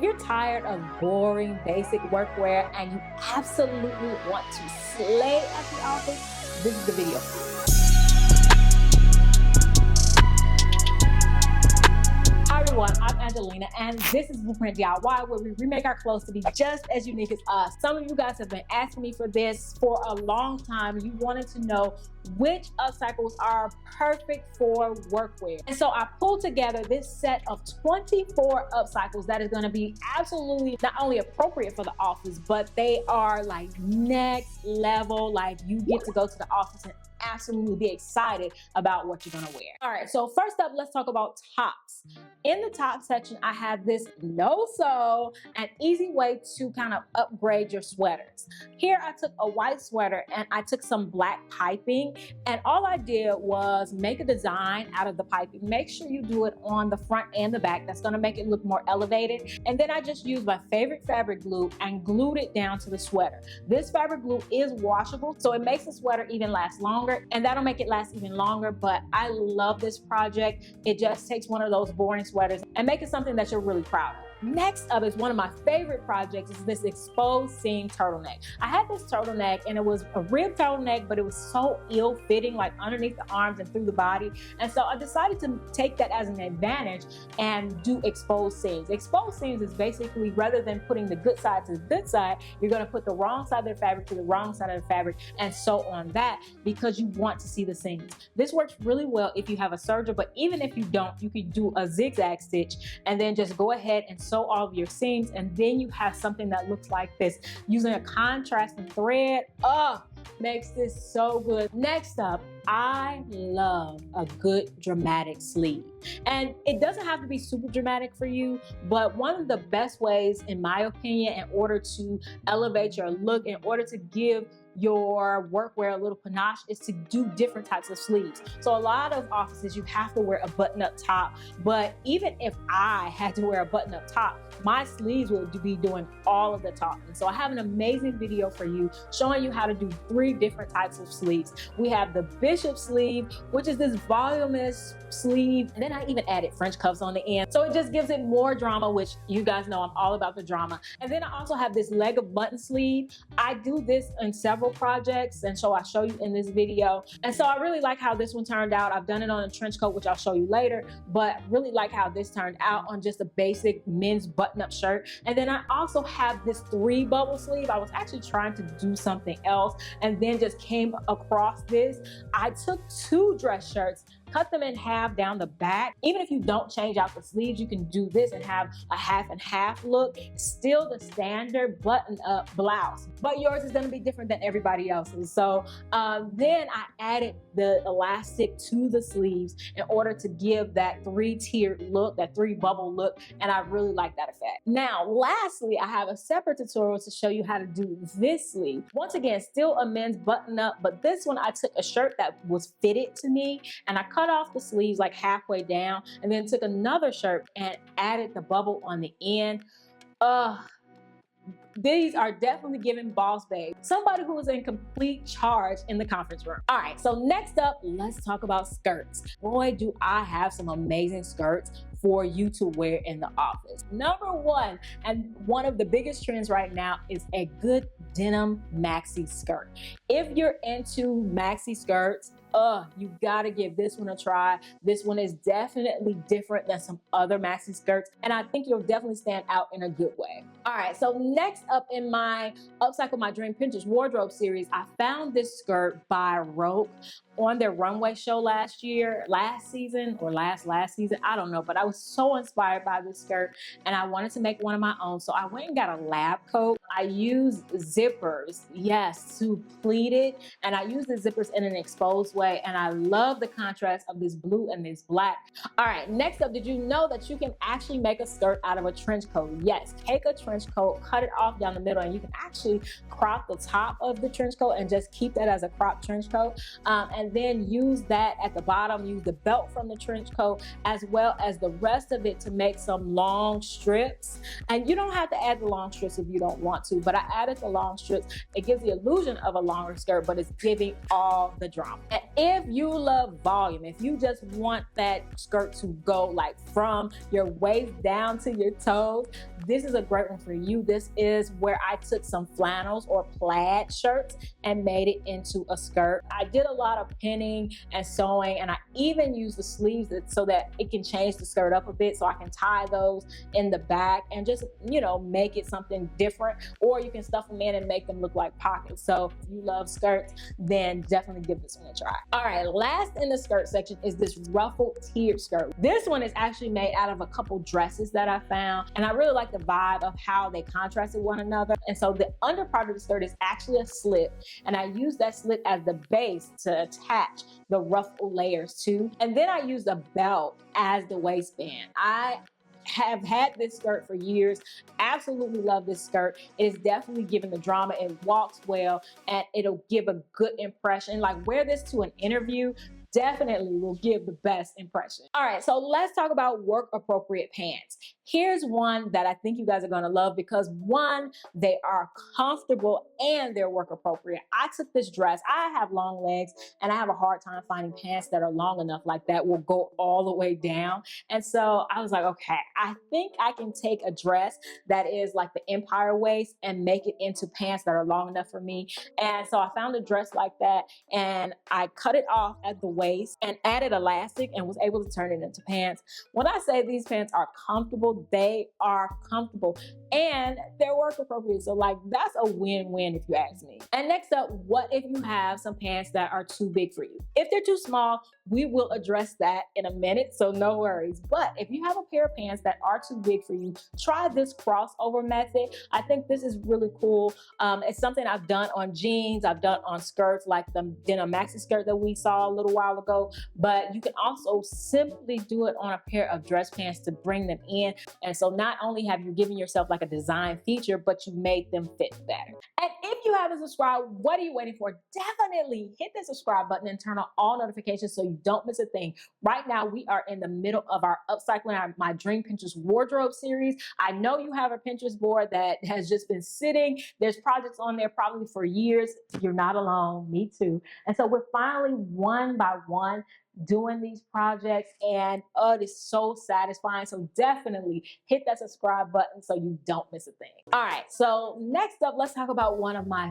you're tired of boring, basic workwear and you absolutely want to slay at the office, this is the video for you. Hi everyone, I'm Angelina and this is Blueprint DIY, where we remake our clothes to be just as unique as us. Some of you guys have been asking me for this for a long time. You wanted to know which upcycles are perfect for workwear. And so I pulled together this set of 24 upcycles that is going to be absolutely not only appropriate for the office, but they are like next level. Like you get to go to the office and absolutely be excited about what you're gonna wear. All right, so first up, let's talk about tops. In the top section, I have this no-sew, an easy way to kind of upgrade your sweaters. Here I took a white sweater and I took some black piping, and all I did was make a design out of the piping. Make sure you do it on the front and the back. That's gonna make it look more elevated. And then I just used my favorite fabric glue and glued it down to the sweater. This fabric glue is washable, so it makes the sweater even last longer, and that'll make it last even longer. But I love this project. It just takes one of those boring sweaters and make it something that you're really proud of. Next up is one of my favorite projects, is this exposed seam turtleneck. I had this turtleneck and it was a rib turtleneck, but it was so ill-fitting, like underneath the arms and through the body. And so I decided to take that as an advantage and do exposed seams. Exposed seams is basically, rather than putting the good side to the good side, you're gonna put the wrong side of the fabric to the wrong side of the fabric and sew on that, because you want to see the seams. This works really well if you have a serger, but even if you don't, you could do a zigzag stitch and then just go ahead and sew all of your seams, and then you have something that looks like this using a contrasting thread. Makes this so good. Next up, I love a good dramatic sleeve. And it doesn't have to be super dramatic for you, but one of the best ways, in my opinion, in order to elevate your look, in order to give your workwear a little panache, is to do different types of sleeves. So a lot of offices, you have to wear a button-up top, but even if I had to wear a button-up top, my sleeves would be doing all of the talking. So I have an amazing video for you showing you how to do 3 different types of sleeves. We have the bishop sleeve, which is this voluminous sleeve, and then I even added French cuffs on the end, so it just gives it more drama, which you guys know I'm all about the drama. And then I also have this leg of button sleeve. I do this in several projects, and so I'll show you in this video. And so I really like how this one turned out. I've done it on a trench coat, which I'll show you later, but really like how this turned out on just a basic men's button-up shirt. And then I also have this 3 bubble sleeve. I was actually trying to do something else and then just came across this. I took 2 dress shirts, cut them in half down the back. Even if you don't change out the sleeves, you can do this and have a half and half look. Still the standard button-up blouse, but yours is gonna be different than everybody else's. So then I added the elastic to the sleeves in order to give that 3-tiered look, that 3-bubble look, and I really like that effect. Now, lastly, I have a separate tutorial to show you how to do this sleeve. Once again, still a men's button-up, but this one I took a shirt that was fitted to me and I cut off the sleeves like halfway down, and then took another shirt and added the bubble on the end. These are definitely giving boss babe, somebody who is in complete charge in the conference room. All right, so next up, let's talk about skirts. Boy, do I have some amazing skirts for you to wear in the office. Number one, and one of the biggest trends right now, is a good denim maxi skirt. If you're into maxi skirts, you gotta give this one a try. This one is definitely different than some other maxi skirts, and I think you'll definitely stand out in a good way. All right, so next up in my Upcycle My Dream Pinterest wardrobe series, I found this skirt by Roke on their runway show last season, I don't know, but I was so inspired by this skirt and I wanted to make one of my own. So I went and got a lab coat. I used zippers, yes, to pleat it, and I used the zippers in an exposed way, and I love the contrast of this blue and this black. All right, next up, did you know that you can actually make a skirt out of a trench coat? Yes, take a trench trench coat, cut it off down the middle, and you can actually crop the top of the trench coat and just keep that as a cropped trench coat. And then use that at the bottom, use the belt from the trench coat as well as the rest of it to make some long strips. And you don't have to add the long strips if you don't want to, but I added the long strips. It gives the illusion of a longer skirt, but it's giving all the drama. And if you love volume, if you just want that skirt to go like from your waist down to your toes, this is a great one for you. This is where I took some flannels or plaid shirts and made it into a skirt. I did a lot of pinning and sewing, and I even used the sleeves so that it can change the skirt up a bit, so I can tie those in the back and just, you know, make it something different. Or you can stuff them in and make them look like pockets. So if you love skirts, then definitely give this one a try. All right, last in the skirt section is this ruffled tiered skirt. This one is actually made out of a couple dresses that I found, and I really like the vibe of how they contrasted one another. And so the under part of the skirt is actually a slit, and I used that slit as the base to attach the ruffle layers to. And then I used a belt as the waistband. I have had this skirt for years. Absolutely love this skirt. It is definitely giving the drama. It walks well and it'll give a good impression. Like, wear this to an interview, definitely will give the best impression. All right, so let's talk about work appropriate pants. Here's one that I think you guys are gonna love because one, they are comfortable and they're work appropriate. I took this dress, I have long legs and I have a hard time finding pants that are long enough like that will go all the way down. And so I was like, okay, I think I can take a dress that is like the empire waist and make it into pants that are long enough for me. And so I found a dress like that and I cut it off at the waist and added elastic and was able to turn it into pants. When I say these pants are comfortable, they are comfortable and they're work appropriate. So like, that's a win-win if you ask me. And next up, what if you have some pants that are too big for you? If they're too small, we will address that in a minute, so no worries. But if you have a pair of pants that are too big for you, try this crossover method. I think this is really cool. It's something I've done on jeans, I've done on skirts like the denim maxi skirt that we saw a little while ago, but you can also simply do it on a pair of dress pants to bring them in. And so not only have you given yourself like a design feature, but you made them fit better. And if you haven't subscribed, what are you waiting for? Definitely hit the subscribe button and turn on all notifications so you don't miss a thing. Right now, we are in the middle of our Upcycling, my Dream Pinterest Wardrobe series. I know you have a Pinterest board that has just been sitting. There's projects on there probably for years. You're not alone, me too. And so we're finally one by one doing these projects, and it is so satisfying. So definitely hit that subscribe button so you don't miss a thing. All right, so next up, let's talk about one of my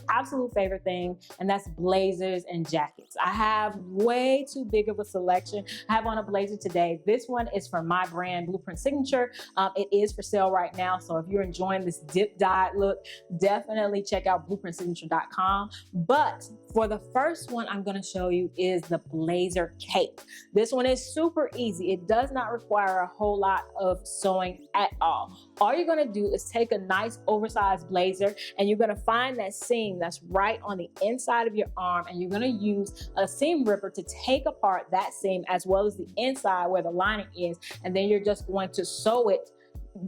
absolute favorite thing, and that's blazers and jackets. I have way too big of a selection. I have on a blazer today. This one is from my brand, Blueprint Signature. It is for sale right now, so if you're enjoying this dip dyed look, definitely check out blueprintsignature.com. But for the first one I'm gonna show you is the blazer cape. This one is super easy. It does not require a whole lot of sewing at all. All you're gonna do is take a nice oversized blazer and you're gonna find that seam that's right on the inside of your arm, and you're gonna use a seam ripper to take apart that seam as well as the inside where the lining is, and then you're just going to sew it,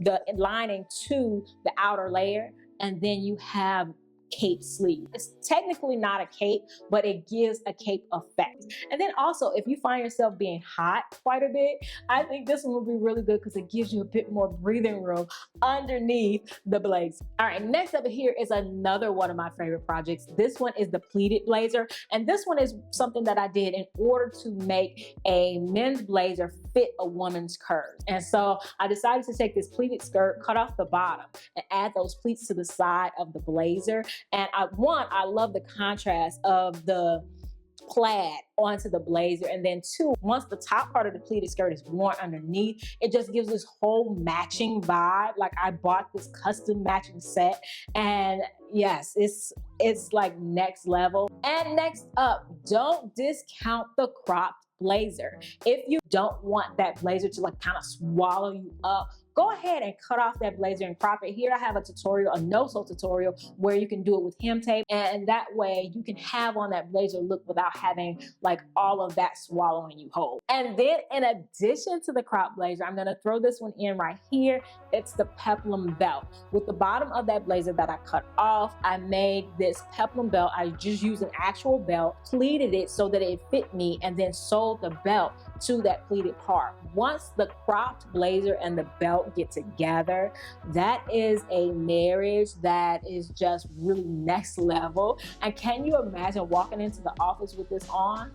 the lining, to the outer layer, and then you have cape sleeve. It's technically not a cape, but it gives a cape effect. And then also, if you find yourself being hot quite a bit, I think this one will be really good because it gives you a bit more breathing room underneath the blazer. All right, next up here is another one of my favorite projects. This one is the pleated blazer, and this one is something that I did in order to make a men's blazer fit a woman's curves. And so I decided to take this pleated skirt, cut off the bottom, and add those pleats to the side of the blazer. And I love the contrast of the plaid onto the blazer. And then two, once the top part of the pleated skirt is worn underneath, it just gives this whole matching vibe. Like, I bought this custom matching set, and yes, it's like next level. And next up, don't discount the cropped blazer. If you don't want that blazer to like kind of swallow you up, go ahead and cut off that blazer and crop it. Here I have a tutorial, a no-sew tutorial, where you can do it with hem tape, and that way you can have on that blazer look without having like all of that swallowing you whole. And then in addition to the crop blazer, I'm gonna throw this one in right here. It's the peplum belt. With the bottom of that blazer that I cut off, I made this peplum belt. I just used an actual belt, pleated it so that it fit me, and then sewed the belt to that pleated part. Once the cropped blazer and the belt get together, that is a marriage that is just really next level. And can you imagine walking into the office with this on?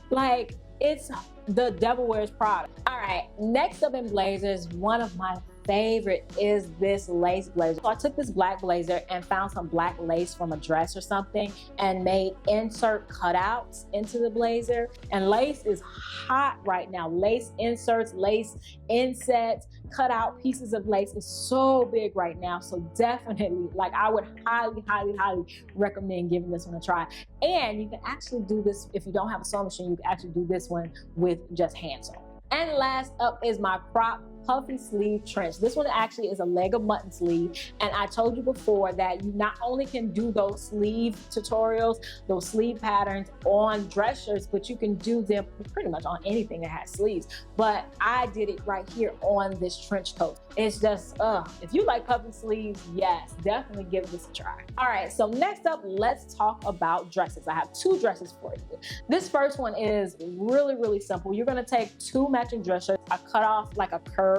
Like, it's the devil wears Prada. All right, next up in blazers, one of my favorite is this lace blazer. So I took this black blazer and found some black lace from a dress or something and made insert cutouts into the blazer. And lace is hot right now. Lace inserts, lace insets, cut out pieces of lace is so big right now. So definitely, like, I would highly recommend giving this one a try. And you can actually do this if you don't have a sewing machine. You can actually do this one with just hand sew. And last up is my crop puffy sleeve trench. This one actually is a leg of mutton sleeve, and I told you before that you not only can do those sleeve tutorials, those sleeve patterns on dress shirts, but you can do them pretty much on anything that has sleeves. But I did it right here on this trench coat. It's just, if you like puffy sleeves, yes, definitely give this a try. All right, so next up, let's talk about dresses. I have two dresses for you. This first one is really simple. You're gonna take two matching dress shirts. I cut off like a curve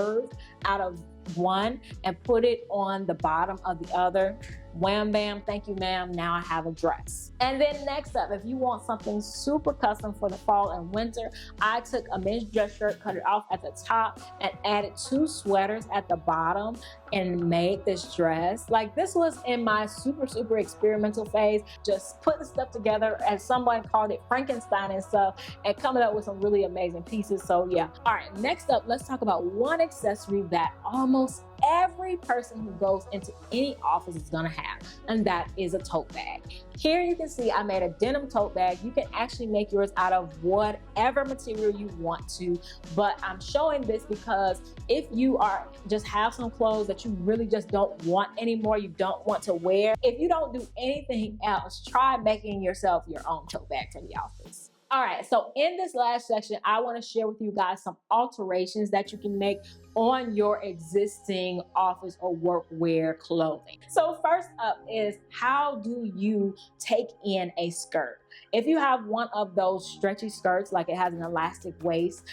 out of one and put it on the bottom of the other. Wham bam, thank you ma'am, now I have a dress. And then next up, if you want something super custom for the fall and winter, I took a men's dress shirt, cut it off at the top, and added two sweaters at the bottom and made this dress. Like, this was in my super experimental phase, just putting stuff together, as somebody called it, Frankenstein and stuff, and coming up with some really amazing pieces. So yeah. All right, next up, let's talk about one accessory that almost every person who goes into any office is gonna have, and that is a tote bag. Here you can see I made a denim tote bag. You can actually make yours out of whatever material you want to, but I'm showing this because if you are just have some clothes that you really just don't want anymore, you don't want to wear, if you don't do anything else, try making yourself your own tote bag for the office. All right, so in this last section, I want to share with you guys some alterations that you can make on your existing office or workwear clothing. So first up is, how do you take in a skirt? If you have one of those stretchy skirts, like it has an elastic waist,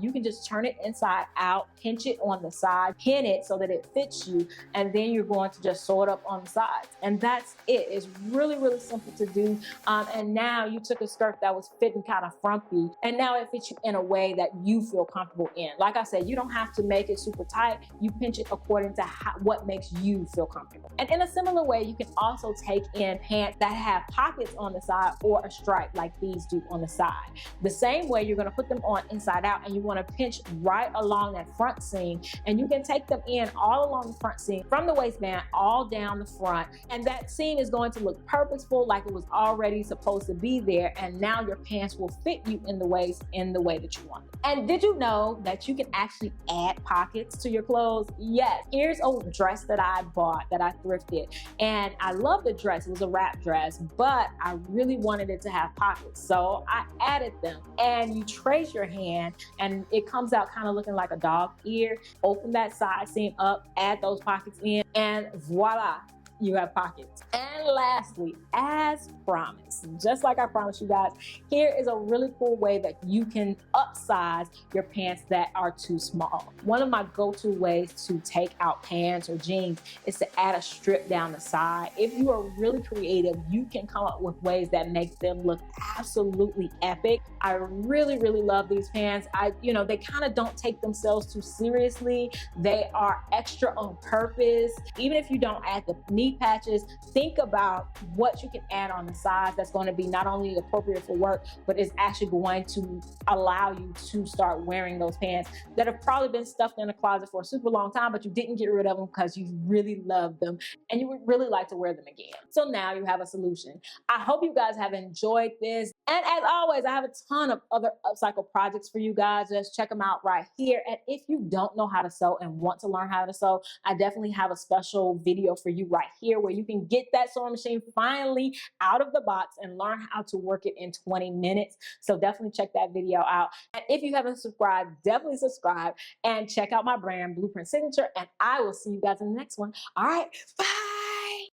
you can just turn it inside out, pinch it on the side, pin it so that it fits you, and then you're going to just sew it up on the sides. And that's it. It's really simple to do. And now you took a skirt that was fitting kind of frumpy, and now it fits you in a way that you feel comfortable in. Like I said, you don't have to make it super tight. You pinch it according to what makes you feel comfortable. And in a similar way, you can also take in pants that have pockets on the side or a stripe like these do on the side. The same way, you're going to put them on inside out, and you want to pinch right along that front seam, and you can take them in all along the front seam from the waistband all down the front, and that seam is going to look purposeful, like it was already supposed to be there, and now your pants will fit you in the waist in the way that you want it. And did you know that you can actually add pockets to your clothes? Yes. Here's a dress that I bought that I thrifted, and I love the dress. It was a wrap dress, but I really wanted it to have pockets, so I added them. And you trace your hand, and it comes out kind of looking like a dog ear. Open that side seam up, add those pockets in, and voila, you have pockets. And lastly, as promised, just like I promised you guys, here is a really cool way that you can upsize your pants that are too small. One of my go-to ways to take out pants or jeans is to add a strip down the side. If you are really creative, you can come up with ways that make them look absolutely epic. I really love these pants. They kind of don't take themselves too seriously. They are extra on purpose. Even if you don't add the knee need patches, think about what you can add on the sides that's going to be not only appropriate for work, but is actually going to allow you to start wearing those pants that have probably been stuffed in a closet for a super long time, but you didn't get rid of them because you really love them and you would really like to wear them again. So now you have a solution. I hope you guys have enjoyed this. And as always, I have a ton of other upcycle projects for you guys. Just check them out right here. And if you don't know how to sew and want to learn how to sew, I definitely have a special video for you right here where you can get that sewing machine finally out of the box and learn how to work it in 20 minutes. So definitely check that video out. And if you haven't subscribed, definitely subscribe and check out my brand, Blueprint Signature. And I will see you guys in the next one. All right, bye.